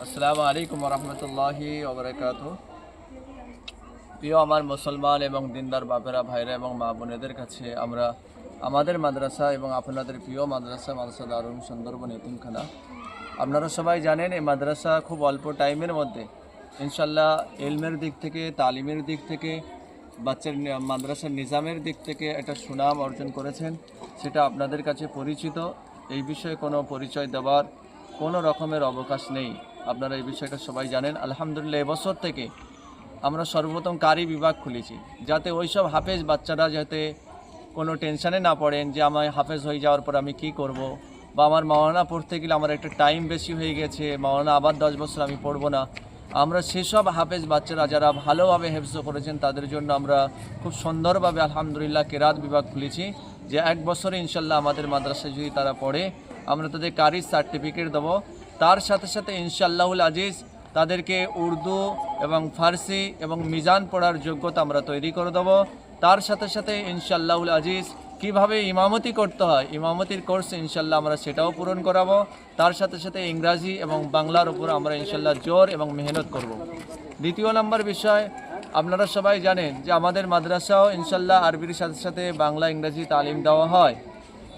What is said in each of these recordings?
আসসালামু আলাইকুম রহমতুল্লাহি ওবরাকাতুহু। প্রিয় আমার মুসলমান এবং দিনদার বাপেরা, ভাইরা এবং মা বোনেদের কাছে আমরা আমাদের মাদ্রাসা এবং আপনাদের প্রিয় মাদ্রাসা দারুল সুন্দরবন এতিমখানা, আপনারা সবাই জানেন এই মাদ্রাসা খুব অল্প টাইমের মধ্যে ইনশাল্লাহ ইলমের দিক থেকে, তালিমের দিক থেকে, বাচ্চার মাদ্রাসার নিজামের দিক থেকে একটা সুনাম অর্জন করেছেন। সেটা আপনাদের কাছে পরিচিত। এই বিষয়ে কোনো পরিচয় দেওয়ার কোনো রকমের অবকাশ নেই। আপনারা এই বিষয়টা সবাই জানেন। আলহামদুলিল্লাহ, এবছর থেকে আমরা সর্বপ্রথম কারি বিভাগ খুলেছি, যাতে ওইসব হাফেজ বাচ্চারা যাতে কোনো টেনশানে না পড়েন যে আমার হাফেজ হয়ে যাওয়ার পর আমি কি করব, বা আমার মাওলানা পড়তে গেলে আমার একটা টাইম বেশি হয়ে গেছে, মাওলানা আবার 10 বছর আমি পড়বো না। আমরা সেসব হাফেজ বাচ্চারা যারা ভালোভাবে হেফজ করেছেন তাদের জন্য আমরা খুব সুন্দরভাবে আলহামদুলিল্লাহ কেরাত বিভাগ খুলেছি, যে 1 বছরে ইনশাল্লাহ আমাদের মাদ্রাসায় যদি তারা পড়ে আমরা তাদের কারির সার্টিফিকেট দেবো। তার সাথে সাথে ইনশাআল্লাহুল আজিজ তাদেরকে উর্দু এবং ফার্সি এবং মিজান পড়ার যোগ্যতা আমরা তৈরি করে দেবো। তার সাথে সাথে ইনশাআল্লাহুল আজিজ কীভাবে ইমামতি করতে হয়, ইমামতির কোর্স ইনশাল্লাহ আমরা সেটাও পূরণ করাবো। তার সাথে সাথে ইংরাজি এবং বাংলার উপর আমরা ইনশাল্লাহ জোর এবং মেহনত করব। দ্বিতীয় নম্বর বিষয়, আপনারা সবাই জানেন যে আমাদের মাদ্রাসাও ইনশাল্লাহ আরবির সাথে সাথে বাংলা ইংরাজি তালিম দেওয়া হয়,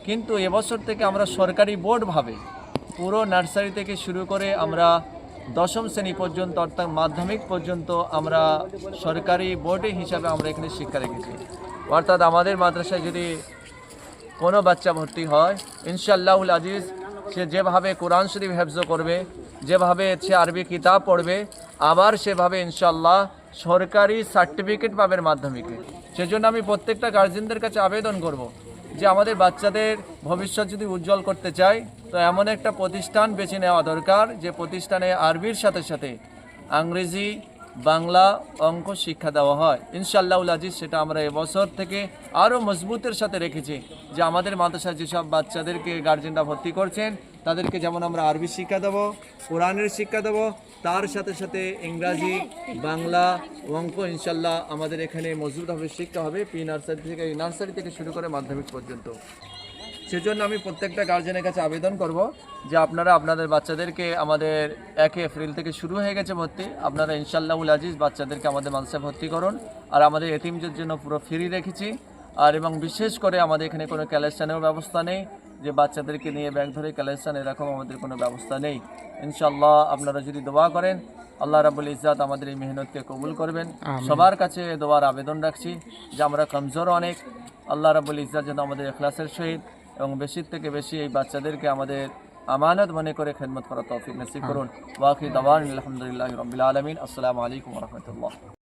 কিন্তু এবছর থেকে আমরা সরকারি বোর্ডভাবে পুরো নার্সারি থেকে শুরু করে আমরা 10ম শ্রেণী পর্যন্ত অর্থাৎ মাধ্যমিক পর্যন্ত আমরা সরকারি বোর্ডে হিসাবে আমরা এখানে শিক্ষা রেখেছি। অর্থাৎ আমাদের মাদ্রাসায় যদি কোনো বাচ্চা ভর্তি হয় ইনশাআল্লাহুল আজিজ সে যেভাবে কোরআন শরীফ হেফজ করবে, যেভাবে সে আরবি কিতাব পড়বে, আবার সেভাবে ইনশাআল্লাহ সরকারি সার্টিফিকেট পাবে মাধ্যমিকে। সেজন্য আমি প্রত্যেকটা গার্জেনদের কাছে আবেদন করব যে আমাদের বাচ্চাদের ভবিষ্যৎ যদি উজ্জ্বল করতে চাই তো এমন একটা প্রতিষ্ঠান বেছে নেওয়া দরকার যে প্রতিষ্ঠানে আরবির সাথে সাথে ইংরেজি, বাংলা, অঙ্ক শিক্ষা দেওয়া হয়। ইনশাআল্লাহুল আজিজ সেটা আমরা এবছর থেকে আরও মজবুতের সাথে রেখেছি, যে আমাদের মাদ্রাসায় যেসব বাচ্চাদেরকে গার্জেনরা ভর্তি করছেন তাদেরকে যেমন আমরা আরবি শিক্ষা দেবো, কোরআনের শিক্ষা দেবো, তার সাথে সাথে ইংরাজি, বাংলা, অঙ্ক ইনশাল্লাহ আমাদের এখানে মজবুতভাবে শিক্ষা হবে নার্সারি থেকে শুরু করে মাধ্যমিক পর্যন্ত। সেজন্য আমি প্রত্যেকটা গার্জেনের কাছে আবেদন করব যে আপনারা আপনাদের বাচ্চাদেরকে আমাদের 1 এপ্রিল থেকে শুরু হয়ে গেছে ভর্তি, আপনারা ইনশাআল্লাহুল আজিজ বাচ্চাদেরকে আমাদের মাদ্রাসায় ভর্তি করুন। আর আমাদের এতিমদের জন্য পুরো ফ্রি রেখেছি। আর এবং বিশেষ করে আমাদের এখানে কোনো কালেকশানেরও ব্যবস্থা নেই, যে বাচ্চাদেরকে নিয়ে ব্যাগ ধরে কালেকশান এরকম আমাদের কোনো ব্যবস্থা নেই। ইনশাআল্লাহ আপনারা যদি দোয়া করেন আল্লাহ রাব্বুল ইজ্জাত আমাদের এই মেহনতকে কবুল করবেন। সবার কাছে দোয়ার আবেদন রাখছি যে আমরা কমজোর অনেক, আল্লাহ রাব্বুল ইজ্জাত যেন আমাদের ইখলাসের সহিত এবং বেশি থেকে বেশি এই বাচ্চাদেরকে আমাদের আমানত মনে করে খেদমত করার তৌফিক নসিব করুন। ওয়া আখিরু দাওয়ানা আলহামদুলিল্লাহি রাব্বিল আলামিন। আসসালামু আলাইকুম ওয়া রাহমাতুল্লাহ।